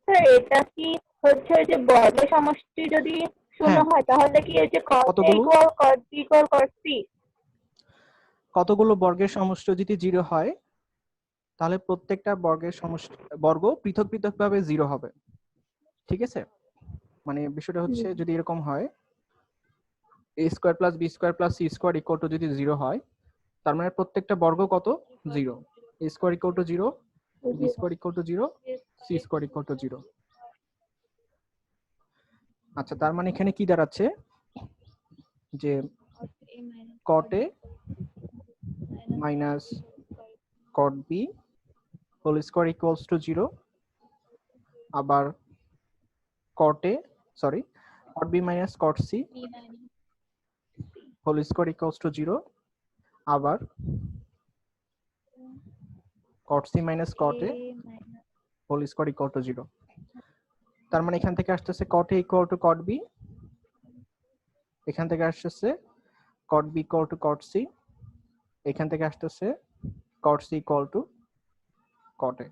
Sir এটা কি হচ্ছে ওই যে বর্গের সমষ্টি যদি শূন্য হ্যাঁ, হয় তাহলে কি এই যে cos A কতগুলো equal cos B equal cos C? কতগুলো বর্গের সমষ্টি যদি 0 হয় তাহলে প্রত্যেকটা বর্গের সমষ্টি বর্গ পৃথক পৃথক ভাবে 0 হবে। ঠিক আছে, মানে বিষয়টা হচ্ছে যদি এরকম হয় a square plus b square plus c square equal two যদি 0 হয়, তার মানে প্রত্যেকটা বর্গ কত 0, a square equal to 0, b square equal to 0, c square equal to 0। আচ্ছা, তার মানে এখানে কি দাঁড়াচ্ছে যে cot a minus cot b whole square equals to 0, আবার cot a sorry cot b minus cot c whole square equals to 0, আবার cot c minus cot a whole square equal to 0। তার মানে এখান থেকে আসতেছে cot a equal to cot b, এখান থেকে আসতেছে cot b equal to cot c, এখান থেকে আসতেছে cot c equal to cot a।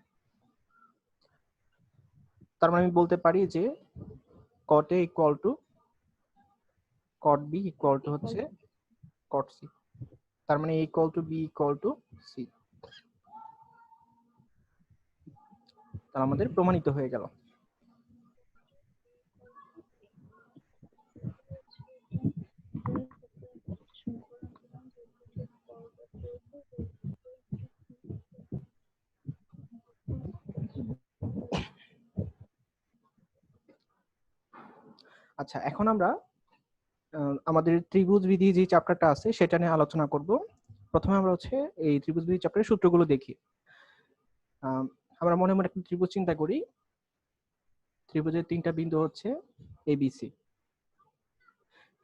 তার মানে আমি বলতে পারি যে cot a equal to cot b equal to হচ্ছে cot c। তার মানে a equal to b equal to c। তাহলে আমাদের প্রমাণিত হয়ে গেল। আচ্ছা, এখন আমরা আমাদের ত্রিভুজ বিধি যে চ্যাপ্টারটা আছে সেটা নিয়ে আলোচনা করব। প্রথমে আমরা হচ্ছে এই ত্রিভুজ বিধি চ্যাপ্টারের সূত্রগুলো দেখি। আমরা মনে মনে একটা ত্রিভুজ চিন্তা করি। ত্রিভুজের তিনটা বিন্দু হচ্ছে এবিসি,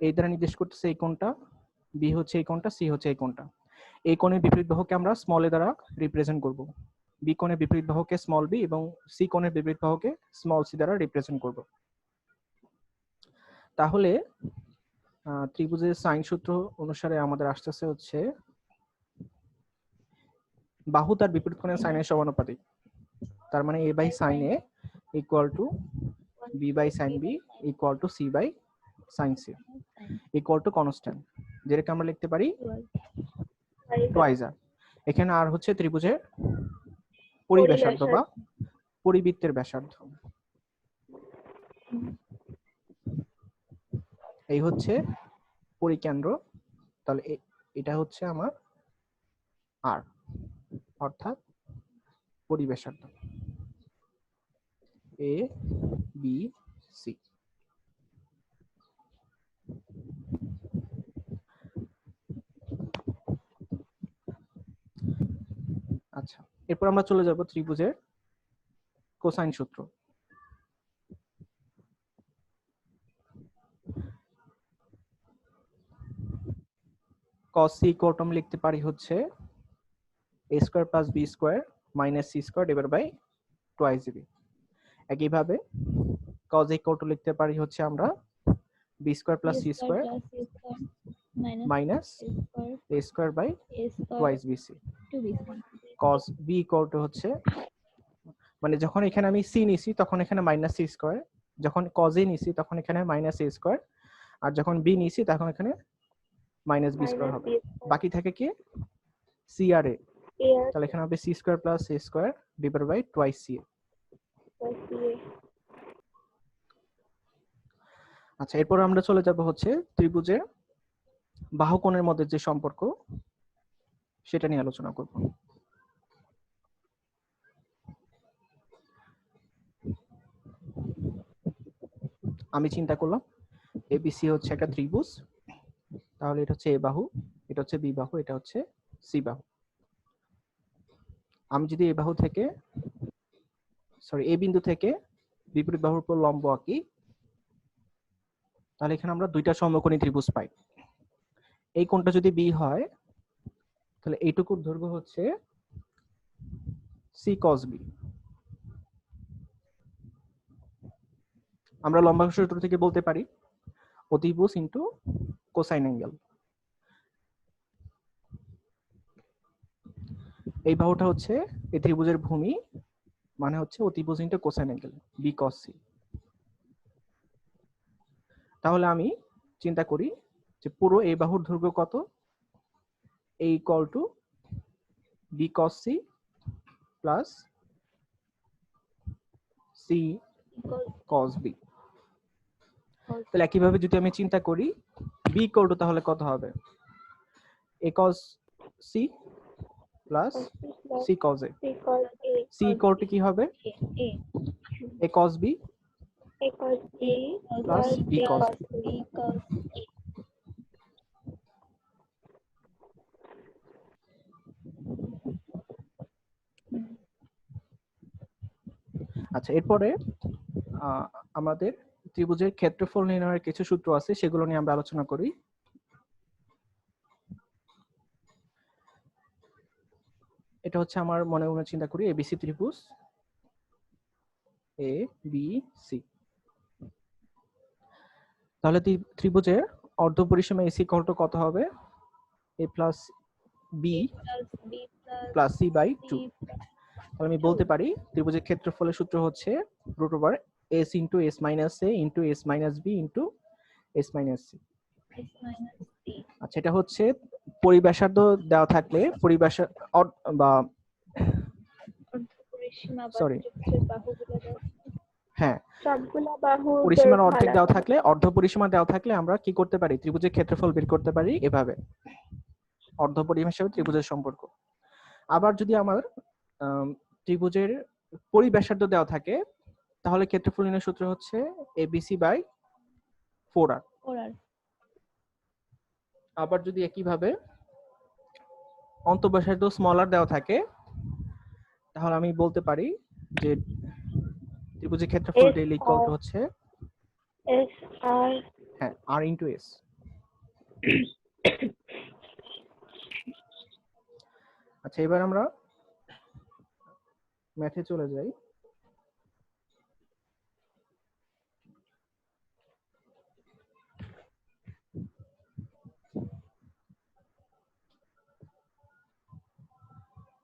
এই দ্বারা নির্দেশ করতেছে এই কোণটা, বি হচ্ছে এই কোণটা, সি হচ্ছে এই কোণটা। এই কোণের বিপরীত বাহুকে আমরা স্মল এ দ্বারা রিপ্রেজেন্ট করব, বি কোণের বিপরীত বাহুকে স্মল বি এবং সি কোণের বিপরীত বাহুকে স্মল সি দ্বারা রিপ্রেজেন্ট করব। তাহলে ত্রিভুজের সাইন সূত্র অনুসারে আমাদের আসতেছে হচ্ছে বাহু তার বিপরীত কোণের সাইনের সমানুপাতিক। তার মানে a by sine A equal to b by sine B equal to c by sine C equal to constant, যেটাকে আমরা লিখতে পারি টুয়াইস আর। এখানে আর হচ্ছে ত্রিভুজের পরিব্যাসার্ধ বা পরিবৃত্তের ব্যাসার্ধ। এই হচ্ছে পরিকেন্দ্র, তাহলে এটা হচ্ছে আমার আর, অর্থাৎ পরিব্যাসার্ধ এ বি সি। আচ্ছা, এরপর আমরা চলে যাব ত্রিভুজের কোসাইন সূত্র। cos c ইকুয়াল টু আমি লিখতে পারি হচ্ছে a square plus b square minus c square divided by twice b। একইভাবে cos a ইকুয়াল টু লিখতে পারি হচ্ছে আমরা b square plus c square minus a square by twice bc। cos b equal to হচ্ছে, মানে যখন এখানে আমি c নিছি তখন এখানে মাইনাস c স্কয়ার, যখন cos a নিছি তখন এখানে মাইনাস a স্কয়ার, আর যখন b নিছি তখন এখানে মাইনাস b স্কয়ার হবে। বাকি থাকে কি c আর a, তাহলে এখানে হবে c square plus a square divided by twice c। আচ্ছা, এরপর আমরা চলে যাব হচ্ছে ত্রিভুজের বাহু কোণের মধ্যে যে সম্পর্ক সেটা নিয়ে আলোচনা করব। আমি চিন্তা করলাম এবিসি হচ্ছে একটা ত্রিভুজ, তাহলে এটা হচ্ছে এ বাহু, এটা হচ্ছে বি বাহু, এটা হচ্ছে সি বাহু। আমি যদি এ বাহু থেকে এ বিন্দু থেকে বিপরীত বাহুর উপর লম্ব আঁকি, তাহলে এখানে আমরা দুইটা সমকোণী ত্রিভুজ পাই। এই কোণটা যদি বি হয় তাহলে এইটুকুর দৈর্ঘ্য হচ্ছে সি কস বি। আমরা লম্বাংশ সূত্র থেকে বলতে পারি অতিভুজ ইন্টু কোসাইন অ্যাঙ্গেল। এই বাহুটা হচ্ছে এই ত্রিভুজের ভূমি, মানে হচ্ছে অতিভুজ into cosine angle B cos C. তাহলে আমি চিন্তা করি যে পুরো এই বাহুর দৈর্ঘ্য কত, a equal to B cos C plus C cos B. তাহলে একইভাবে যদি আমি চিন্তা করি বি ইকুয়াল টু তাহলে কত হবে, a cos c plus c cos a। c equal two কি হবে, a cos b plus b cos b। আচ্ছা, এরপরে আমাদের ত্রিভুজের ক্ষেত্রফল নির্ণয়ের কিছু সূত্র আছে, সেগুলো নিয়ে আমরা আলোচনা করি। এটা হচ্ছে আমার মনে মনে চিন্তা করি এবিসি ত্রিভুজ, এ বি সি। তাহলে ত্রিভুজের অর্ধপরিসীমা এসি ইকুয়াল টু কত হবে, a plus b plus c by 2। তাহলে আমি বলতে পারি ত্রিভুজের ক্ষেত্রফলের সূত্র হচ্ছে root over s into s minus a into s minus b into s minus c. আচ্ছা, এটা হচ্ছে পরিব্যাসার্ধ দেওয়া থাকলে বা সরি হ্যাঁ পরিসীমার অর্ধেক দেওয়া থাকলে, অর্ধ পরিসীমা দেওয়া থাকলে আমরা কি করতে পারি, ত্রিভুজের ক্ষেত্রফল বের করতে পারি এভাবে, অর্ধ পরিসীমা হিসেবে ত্রিভুজের সম্পর্ক। আবার যদি আমার ত্রিভুজের পরিব্যাসার্ধ দেওয়া থাকে তাহলে ক্ষেত্রফল নির্ণয়ের সূত্র হচ্ছে এবিসি বাই 4r। আবার যদি একইভাবে অন্তঃব্যাসার্ধ স্মল আর দেওয়া থাকে তাহলে আমি বলতে পারি যে ত্রিভুজের ক্ষেত্রফল ডেল ইকুয়াল টু হচ্ছে এস আর হ্যাঁ আর ইনটু এস। আচ্ছা, এবার আমরা ম্যাথে চলে যাই।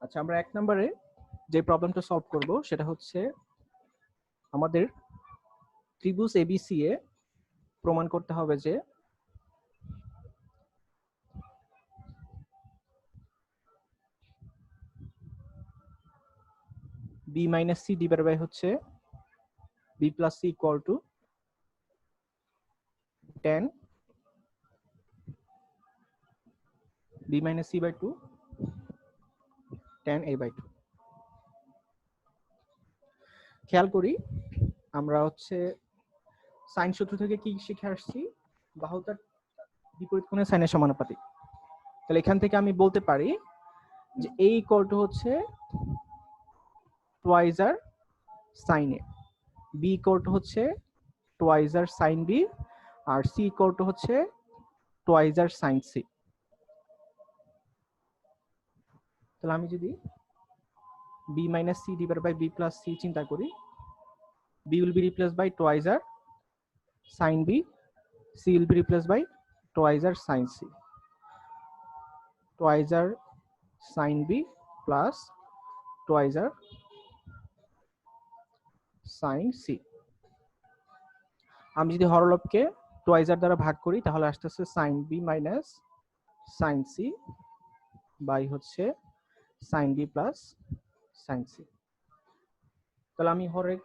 আচ্ছা, আমরা 1 নম্বরে যে প্রবলেমটা সলভ করব সেটা হচ্ছে আমাদের ত্রিভুজ এবিসি এ প্রমাণ করতে হবে যে b minus C divided by হচ্ছে b plus C equal to tan b minus C by 2 tan a by 2। খেয়াল করি আমরা হচ্ছে সাইন সূত্র থেকে কি শিখে আসছি, বাহুটার বিপরীত কোণের সাইনের সমানুপাতিক। তাহলে এখান থেকে আমি বলতে পারি যে a ইকুয়াল টু হচ্ছে twice R sine A, b equal to হচ্ছে টুয়াইজ আর সাইন বি, আর c ইকুয়াল টু হচ্ছে টুয়াইজ আর সাইন সি। তাহলে আমি যদি b minus c divided by b plus c চিন্তা করি, b will be replaced by twice r sin b, c will be replaced by twice r sin c, twice r sin b plus twice r sin c। আমি যদি হরলবকে twice r দ্বারা ভাগ করি তাহলে আসতেছে sin b minus sin c by হচ্ছে sin b plus sin c। তাহলে আমি হরের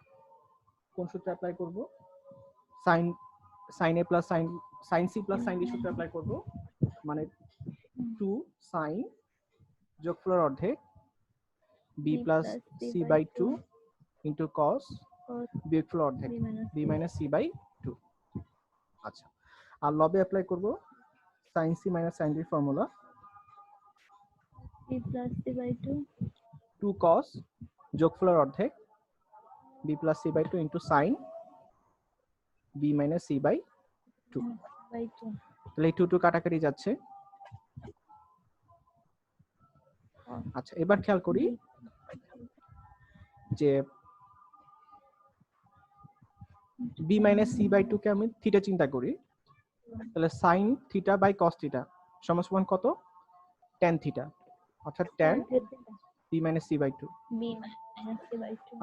কোন সূত্র অ্যাপ্লাই করব, sin a plus sin c plus sin d সূত্র অ্যাপ্লাই করব, মানে 2 sin যোগফলের অর্ধেক b plus c by 2 into cos বিয়োগফলের অর্ধেক b minus c by 2। আচ্ছা, আর লবে অ্যাপ্লাই করব sin c minus sin d formula, b plus c by 2 2 cos যোগফলের অর্ধেক b plus c by 2 into sin b minus c by 2। তাহলে এই 2 2 কাটাকাটি যাচ্ছে। আচ্ছা, এবার খেয়াল করি যে b minus c by 2 কে আমি থিটা চিন্তা করি, তাহলে sin theta by cos theta সমান কত, tan থিটা, অর্থাৎ tan b minus c by 2।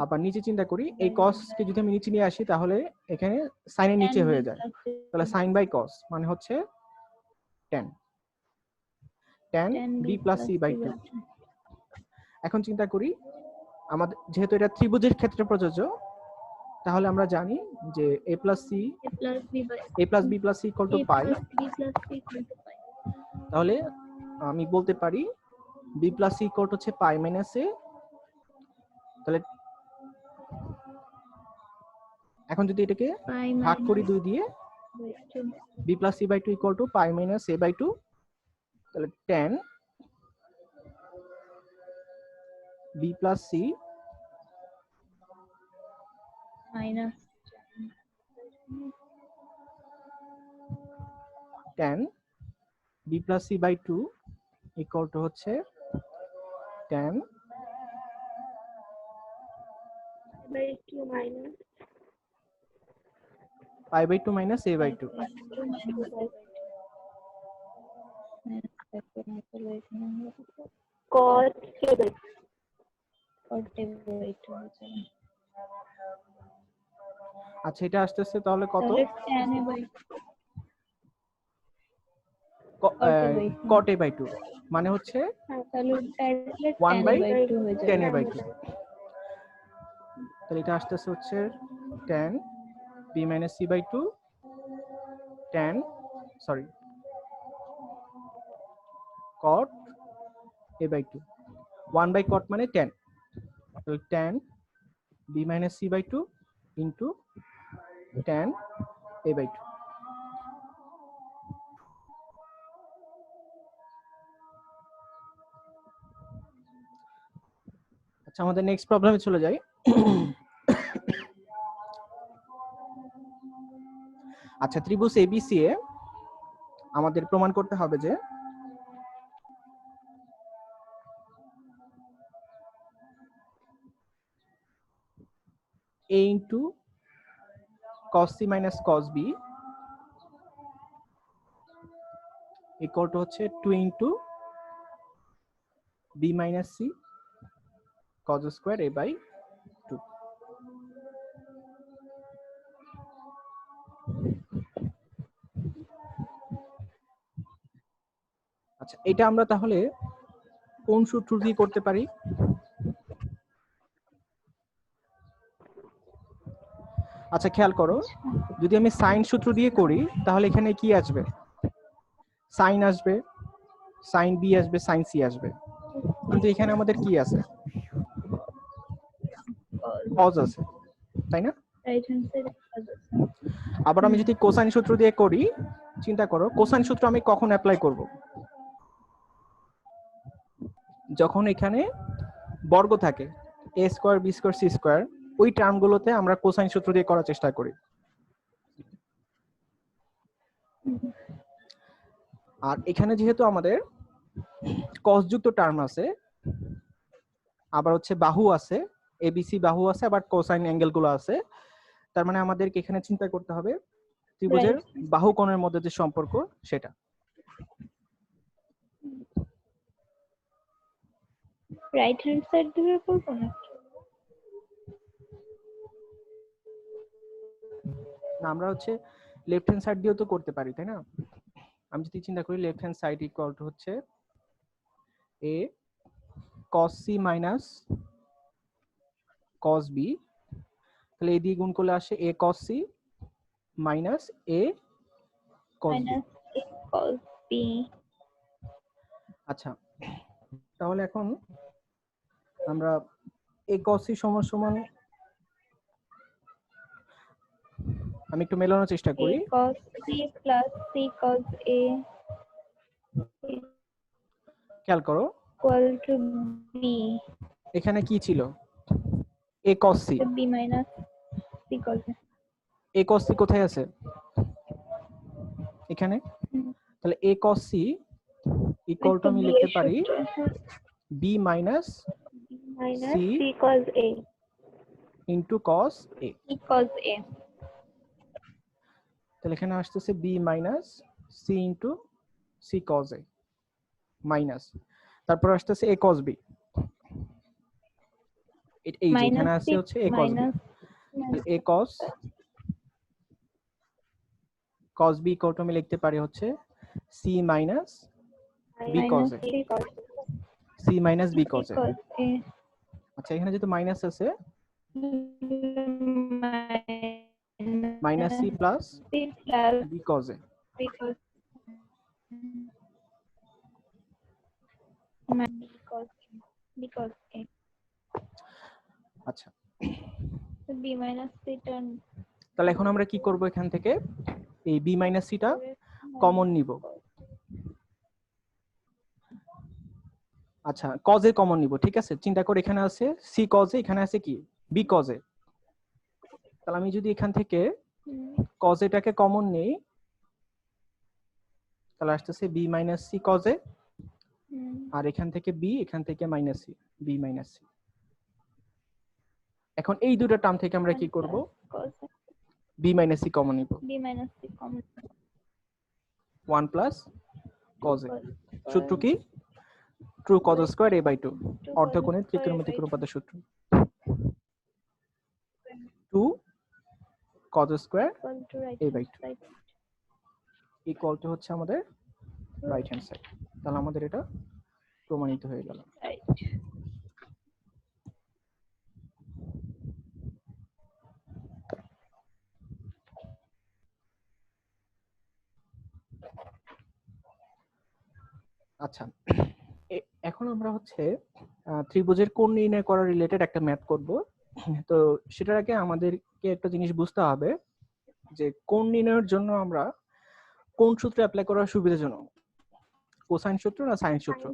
আবার নিচে চিন্তা করি, এই cos কে যদি আমি নিচে নিয়ে আসি তাহলে এখানে sin এর নিচে হয়ে যায়, তাহলে sin বাই cos মানে হচ্ছে tan b plus c by 2। এখন চিন্তা করি, আমাদের যেহেতু এটা ত্রিভুজের ক্ষেত্রে প্রযোজ্য, তাহলে আমরা জানি যে a plus b plus c equal to pi। তাহলে আমি বলতে পারি b plus c equal to হচ্ছে pi minus a। তাহলে এখন যদি এটাকে ভাগ করি 2 দিয়ে, b plus c by 2 equal to pi minus a by 2, তাহলে tan b plus c tan b plus c by 2 equal to হচ্ছে tan pi by 2 minus a by 2। cos k by আচ্ছা, এটা আসতেছে তাহলে কত? cot a by 2 মানে হচ্ছে 1 by 10 a by 2। তাহলে এটা আসতেছে হচ্ছে tan b minus c by 2 tan cot a by 2। 1 by cot মানে 10, তাহলে tan b minus c by 2 into tan a by 2। আচ্ছা, আমাদের নেক্সট প্রবলেমে চলে যাই। আচ্ছা, ত্রিভুজ ABC এ আমাদের প্রমাণ করতে হবে যে a into cos c minus cos b equal to হচ্ছে 2 into b minus c cos square a by 2। আচ্ছা, এটা আমরা তাহলে কোন সূত্র দিয়ে করতে পারি? আচ্ছা, খেয়াল করো, যদি আমি সাইন সূত্র দিয়ে করি তাহলে এখানে কি আসবে? সাইন আসবে, সাইন বি আসবে, সাইন সি আসবে, কিন্তু এখানে আমাদের কি আছে? কজ আছে, তাই না? আবার আমি যদি কোসাইন সূত্র দিয়ে করি, চিন্তা করো কোসাইন সূত্র আমি কখন অ্যাপ্লাই করব? যখন এখানে বর্গ থাকে, a square b square c square, ওই টার্মগুলোতে আমরা কোসাইন সূত্র দিয়ে করার চেষ্টা করি। আর এখানে যেহেতু আমাদের cos যুক্ত টার্ম আছে, আবার হচ্ছে বাহু আছে, abc বাহু আছে, আবার কোসাইন অ্যাঙ্গেল গুলো আছে, তার মানে আমাদেরকে এখানে চিন্তা করতে হবে ত্রিভুজের বাহু কোণের মধ্যে যে সম্পর্ক সেটা। রাইট হ্যান্ড সাইড ধরে করব না? না, আমরা হচ্ছে লেফট হ্যান্ড সাইড দিয়েও তো করতে পারি, তাই না? আমি যদি চিন্তা করি left hand side equal to হচ্ছে a cos c minus cos b, তাহলে এই দিয়ে গুণ করলে আসে a cos c minus a cos b। আচ্ছা, তাহলে এখন আমরা a cos c সমান সমান, আমি একটু মেলানোর চেষ্টা করি। a cos c plus c cos a খেয়াল করো, equal to b। এখানে কি ছিল? a cos c, b minus c cos a। a cos c কোথায় আছে? এখানে। তাহলে a cos c equal two আমি লিখতে পারি b minus c cos a into cos a। cos a। তাহলে এখানে আসতেছে b minus c into c cos a minus, তারপর আসতেছে a cos b। এই যে এখানে মাইনাস আছে হচ্ছে a cos b, তাহলে a cos b equal two আমি লিখতে পারি হচ্ছে c minus b cos a, c minus b cos a। আচ্ছা এখানে যেহেতু মাইনাস আছে, minus c plus b cos a। আচ্ছা তাহলে এখন আমরা কি করব, এখান থেকে এই b মাইনাস c টা কমন নিব। আচ্ছা cos a কমন নিব, ঠিক আছে। চিন্তা করে এখানে আছে c cos a, এখানে আছে কি b cos a। তাহলে আমি যদি এখান থেকে cos a টাকে কমন নেই, তাহলে আসতেছে b minus c cos a, আর এখান থেকে b, এখান থেকে minus c, b minus c। এখন এই দুটো টার্ম থেকে আমরা কি করব, b মাইনাস c কমন নিব, 1 প্লাস cos a। সূত্র কি, two cos square a by 2, অর্ধকোণের ত্রিকোণমিতিক অনুপাতের সূত্র। 2 cos square a by 2 equal to হচ্ছে আমাদের রাইট হ্যান্ড সাইড। তাহলে আমাদের এটা প্রমাণিত হয়ে গেল। আচ্ছা এখন আমরা হচ্ছে ত্রিভুজের কোণ নির্ণয় করা রিলেটেড একটা ম্যাথ করব। তো সেটার আগে আমাদেরকে একটা জিনিস বুঝতে হবে যে কোণ নির্ণয়ের জন্য আমরা কোন সূত্র অ্যাপ্লাই করা সুবিধাজনক, কোসাইন সূত্র না সাইন সূত্র?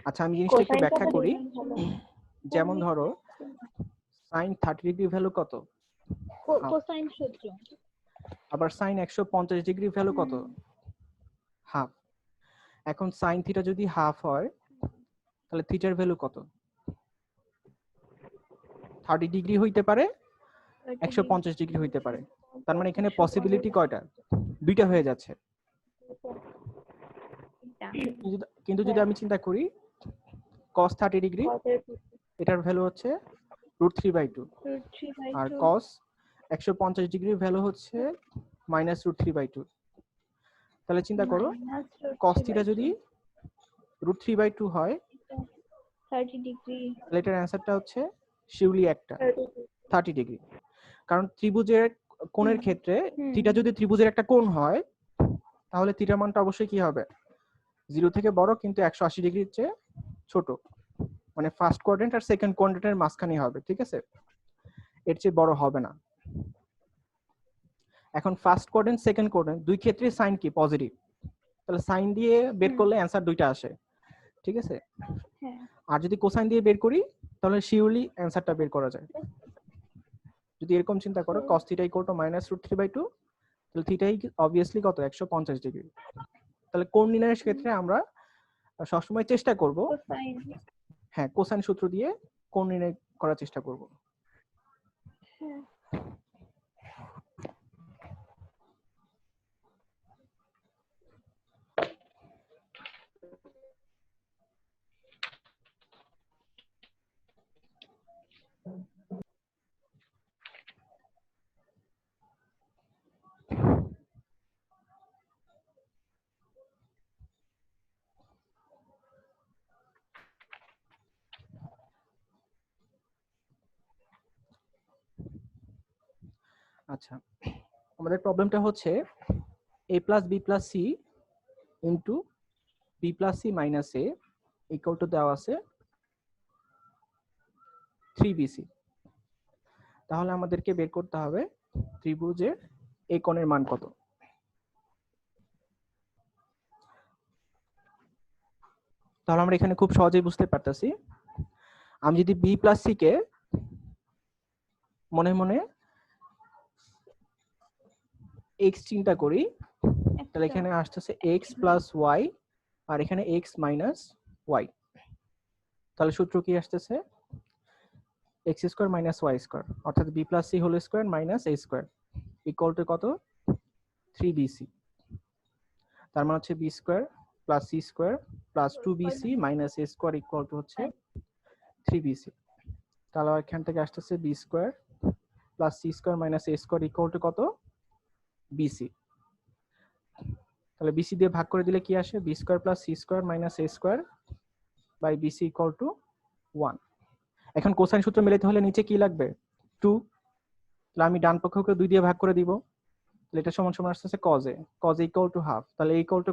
আচ্ছা আমি জিনিসটা একটু ব্যাখ্যা করি। যেমন ধরো sin 30 ডিগ্রি ভ্যালু কত? কোসাইন সূত্র। আবার sin 150 ডিগ্রি ভ্যালু কত? হাফ। এখন sin থিটা যদি হাফ হয় তাহলে থিটার ভ্যালু কত? 30 ডিগ্রি হইতে পারে, 150 ডিগ্রি হইতে পারে। তার মানে এখানে পসিবিলিটি কয়টা? দুইটা হয়ে যাচ্ছে। কিন্তু যদি আমি চিন্তা করি cos 30 ডিগ্রি, এটার ভ্যালু হচ্ছে √3/2, আর cos 150 ডিগ্রির ভ্যালু হচ্ছে -√3/2। তাহলে চিন্তা করো cos থিটা যদি √3/2 হয় 30 ডিগ্রি, তাহলে এটার অ্যানসারটা হচ্ছে শিউলি একটা 30 ডিগ্রি। কারণ ত্রিভুজের কোণের ক্ষেত্রে থিটা যদি ত্রিভুজের একটা কোণ হয় তাহলে থিটার মানটা অবশ্যই কি হবে, 0 থেকে বড় কিন্তু 180 ডিগ্রির চেয়ে ছোট। মানে ফার্স্ট কোয়াড্রেন্ট আর সেকেন্ড কোয়াড্রেন্টের মাঝখানে হবে, ঠিক আছে, এর চেয়ে বড় হবে না। এখন ফার্স্ট কোয়াড্রেন্ট সেকেন্ড কোয়াড্রেন্ট দুই ক্ষেত্রে সাইন কি পজিটিভ, তাহলে সাইন দিয়ে বের করলে অ্যানসার দুইটা আসে, ঠিক আছে। আর যদি কোসাইন দিয়ে বের করি তাহলে শিওরলি অ্যানসারটা বের করা যায়। যদি এরকম চিন্তা করো cos θ -√3/2, তাহলে থিটা অবভিয়াসলি কত, 150 ডিগ্রি। তাহলে কোণ নির্ণয়ের ক্ষেত্রে আমরা সবসময় চেষ্টা করব হ্যাঁ কোসাইন সূত্র দিয়ে কোণ নির্ণয় করার চেষ্টা করব। আচ্ছা আমাদের প্রবলেমটা হচ্ছে a + b + c into b + c - a equal two দেওয়া আছে 3bc। তাহলে আমাদেরকে বের করতে হবে ত্রিভুজের এই কোণের মান কত। তাহলে আমরা এখানে খুব সহজেই বুঝতে পারতেছি, আমি যদি b + c কে মনে মনে x চিন্তা করি তাহলে এখানে আসতেছে x + y আর এখানে x - y। তাহলে সূত্র কি আসতেছে, x² - y², অর্থাৎ b + c² - a² equal to কত, 3bc। তার মানে হচ্ছে B square plus C square plus 2bc minus A square equal to হচ্ছে 3bc। তাহলে এখান থেকে আসতেছে B square plus C square minus A square equal to কত? বিসি। তাহলে বিসি দিয়ে ভাগ করে দিলে কি আসে? B square plus C square minus A square by BC equal to 1। এখন কোসাইন সূত্র মেলাতে হলে নিচে কি লাগবে? 2। তাহলে আমি ডান পক্ষকে 2 দিয়ে ভাগ করে দিব। তাহলে এটা সমান সমান আসতেছে cos a equal to half. তাহলে a ইকুয়াল টু